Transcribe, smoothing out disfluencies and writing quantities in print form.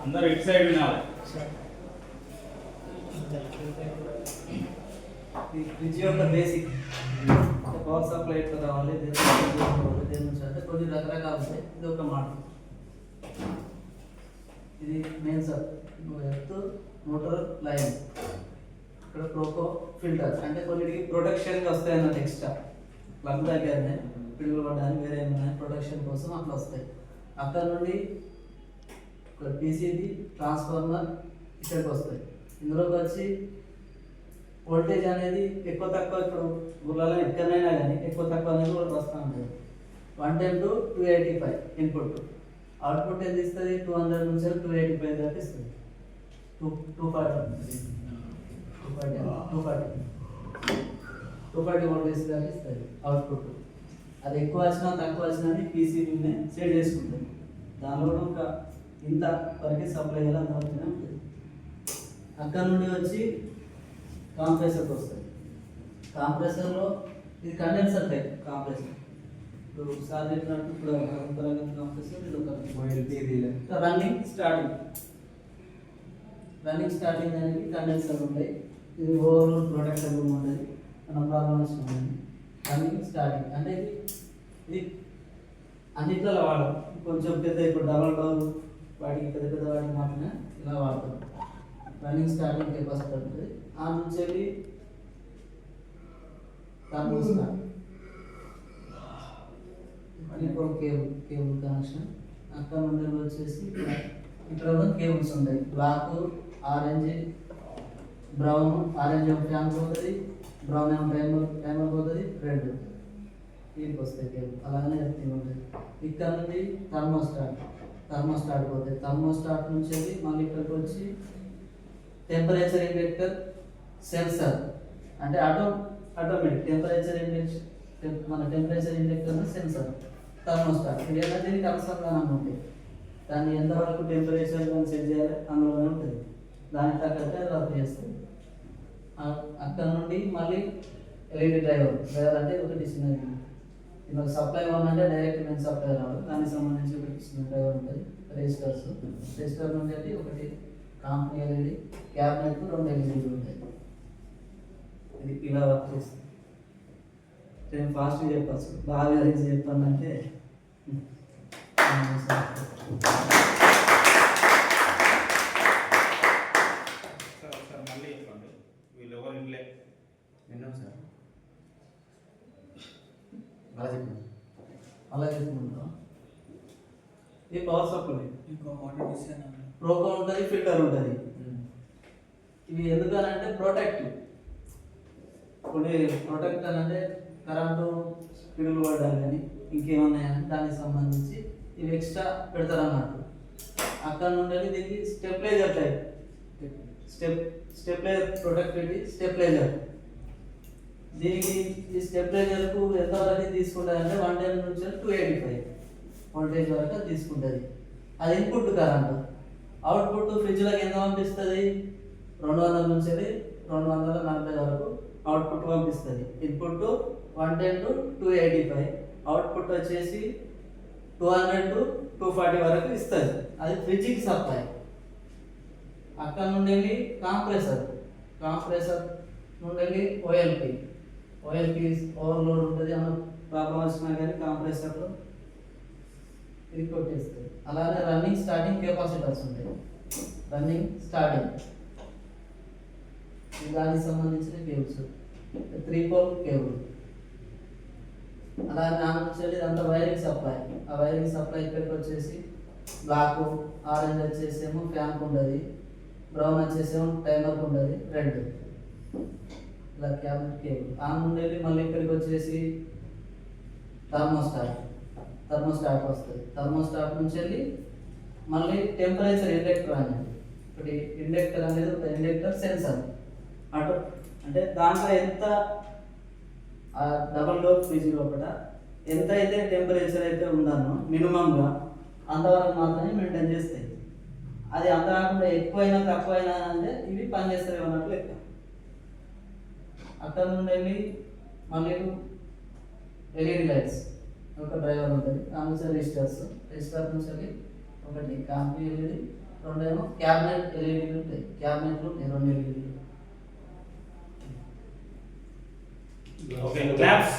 అందరూ ఇటు సైడ్ వినాలి. ఫ్రిడ్జ్ యొక్క బేసిక్ పవర్ సప్లై ఎట్లా కావాలి, దేని నుంచి అంటే కొన్ని రకరకాలు ఉంటాయి. ఇది ఒక మోడల్. ఇది main sub earth motor line. ఇక్కడ ప్రోకో ఫిల్టర్ అంటే కొన్నిటికి ప్రొటెక్షన్గా వస్తాయి అన్నట్టు ఎక్స్ట్రా ప్లగ్ దగ్గరనే పిడుగులు పడ్డానికి వేరే ఏమైనా ప్రొటెక్షన్ కోసం అట్లా వస్తాయి. అక్కడ నుండి పీసీబీ ట్రాన్స్ఫార్మర్ ఇక్కడికి వస్తాయి. ఇందులోకి వచ్చి వోల్టేజ్ అనేది ఎక్కువ తక్కువ ఇప్పుడు ఊళ్ళలో ఎక్కడైనా కానీ ఎక్కువ తక్కువ అనేది కూడా వస్తూ ఉంటుంది. 110 to 285 ఇన్పుట్. అవుట్పుట్ ఎంత ఇస్తుంది? 200 నుంచి 285 దాకా ఇస్తుంది. 240 వోల్టేజ్ దాకా ఇస్తుంది అవుట్పుట్. అది ఎక్కువ వచ్చినా తక్కువ వచ్చినా పీసీబీనే సెట్ చేసుకుంటుంది. దానిలో ఒక ఇంత వరకు సప్లై అయ్యేలా అవుతూనే ఉంటుంది. అక్కడ నుండి వచ్చి కాంప్రెసర్కి వస్తుంది. కాంప్రెసర్లో ఇది కండెన్సర్ టైప్ కాంప్రెసర్. ఇప్పుడు సాధించినట్టు ఇప్పుడు కాంప్రెసర్ ఇది ఒక రన్నింగ్ స్టార్టింగ్ అనేది కండెన్సర్ ఉంటాయి. ఇది ఓవర్ ప్రొటెక్టబుల్ ఉంటుంది. మన ప్రాబ్లమ్స్ ఉంటుంది. రన్నింగ్ స్టార్టింగ్ అంటే ఇది అన్నిట్లో వాడడం కొంచెం పెద్ద ఇప్పుడు డబల్ డోర్ వాటికి పెద్ద పెద్ద వాటికి మాత్రమే ఇలా వాడతాం. రన్నింగ్ స్టార్టింగ్ కెపాసిటీ ఉంటుంది. ఆ నుంచి వెళ్ళి కేబుల్ కనెక్షన్. అక్కడ నుండి వచ్చేసి ఇక్కడ కూడా కేబుల్స్ ఉంటాయి. Black, orange, brown. ఆరెంజ్ ఏమో ఫ్యాన్ పోతుంది, బ్రౌన్ ఏమో టైమర్ పోతుంది, రెడ్ వీటికి వస్తాయి కేబుల్. అలాగనే ఎర్తింగ్ ఉంటుంది. ఇక్కడ నుండి థర్మోస్టాట్ పోతాయి. థర్మోస్టాట్ నుంచి వెళ్ళి మళ్ళీ ఇక్కడికి వచ్చి టెంపరేచర్ ఇండెక్టర్ సెన్సర్ అంటే ఆటోమేటిక్ టెంపరేచర్ ఇండెక్షన్. మన టెంపరేచర్ ఇండెక్టర్ సెన్సర్ థర్మోస్టాట్. ఇది ఏంటంటే దీనికి అనుసంధానం ఉంటాయి. దాన్ని ఎంతవరకు టెంపరేచర్ కానీ సెట్ చేయాలి అందులోనే ఉంటుంది. దానికి తగ్గట్టు అది వర్క్ చేస్తుంది. అక్కడ నుండి మళ్ళీ ఎల్ఈడి డ్రైవర్ అంటే ఒకటి చిన్నది. ఇందులో సప్లై వన్ అంటే డైరెక్ట్ మెయిన్ సప్లై రావాలి. దానికి సంబంధించి ఒకటి చిన్న డ్రైవర్ ఉంటుంది. రెజిస్టర్ నుండి అది ఒకటి కంపెనీ ఎల్ఈడి, క్యాబినెట్ 2 ఎల్ఈడీలు ఉంటాయి. ఇది ఇలా వర్క్ చేస్తుంది. నేను ఫాస్ట్గా చెప్పచ్చు, బాగా రీజ్ చెప్పానంటే మళ్ళీ చెప్పండి. వీళ్ళు ఎవరు ఇంట్లో విన్నాం సార్. అలా చెప్పుకుంటాం. ఇది పవర్ సప్లై. ప్రోకో ఉంటుంది, ఫిల్టర్ ఉంటుంది. ఇవి ఎందుకనంటే ప్రొటెక్టివ్. కొన్ని ప్రొటెక్ట్ అంటే కరెంటు పిడుగులు పడ్డాలి కానీ ఇంకేమన్నాయని దానికి సంబంధించి ఇవి ఎక్స్ట్రా పెడతారు అన్నట్టు. అక్కడ నుండి దీనికి stabilizer type. Stabilizer protectivity stabilizer. దీనికి ఈ స్టెప్లైజర్కు ఎంతవరకు తీసుకుంటుంది అంటే 110 నుంచి 285 వోల్టేజ్ వరకు తీసుకుంటుంది. అది ఇన్పుట్ కరెంటు. అవుట్పుట్ ఫ్రిడ్జ్లోకి ఎంత పంపిస్తుంది? 200 నుంచి 240 వరకు అవుట్పుట్ పంపిస్తుంది. ఇన్పుట్ 110 to 285, అవుట్పుట్ వచ్చేసి 200 to 240 వరకు ఇస్తుంది. అది ఫ్రిడ్జ్కి సప్లై. అక్కడ నుండి వెళ్ళి కాంప్రెసర్ నుండి వెళ్ళి ఓఎల్పి ఓవర్లోడ్ ఉంటుంది. అన్న ప్రాబ్లం వచ్చినా కానీ కాంప్రెసర్లో ఇది కొట్టేస్తుంది. అలానే రన్నింగ్ స్టార్టింగ్ కెపాసిటర్స్ ఉంటాయి. రన్నింగ్ స్టార్టింగ్ దానికి సంబంధించిన కేబుల్స్ 3 పోల్ కేబుల్. అలాగే దాని నుంచి వెళ్ళి అంతా వైరింగ్ సప్లై. ఆ వైరింగ్ సప్లై ఇక్కడికి వచ్చేసి బ్లాక్, ఆరెంజ్ వచ్చేసేమో ఫ్యాన్కి ఉంటుంది, బ్రౌన్ వచ్చేసేమో టైమర్కి ఉంటుంది, రెడ్ ఇలా క్యాబినెట్ కేబుల్. ఆ నుండి వెళ్ళి మళ్ళీ ఇక్కడికి వచ్చేసి థర్మోస్టాట్ వస్తుంది. థర్మోస్టాట్ నుంచి వెళ్ళి మళ్ళీ టెంపరేచర్ ఇండెక్టర్ అనేది ఒకటి. ఇండెక్టర్ అనేది ఒక ఇండెక్టర్ సెన్సర్ అటు అంటే దాంట్లో ఎంత డబల్ డోర్ ఫ్రిడ్జ్ లోపల ఎంత అయితే టెంపరేచర్ అయితే ఉందనో మినిమంగా అంతవరకు మాత్రమే మెయింటైన్ చేస్తాయి. అది అంత కాకుండా ఎక్కువైనా తక్కువైనా అంటే ఇవి పనిచేస్తాయి అన్నట్లు లెక్క. అక్కడ నుండి వెళ్ళి మళ్ళీ ఎల్ఈడి లైట్స్ ఒక డ్రైవర్ ఉంటుంది, ఆ నుంచి రిజిస్టర్స్, రిజిస్టర్ నుంచి ఒకటి కాంపీ ఎల్ఈడి, రెండేమో క్యాబినెట్ ఎల్ఈడీలు ఉంటాయి, క్యాబినెట్లు ఉంటాయి రెండు ఎల్ఈడీలు. Okay claps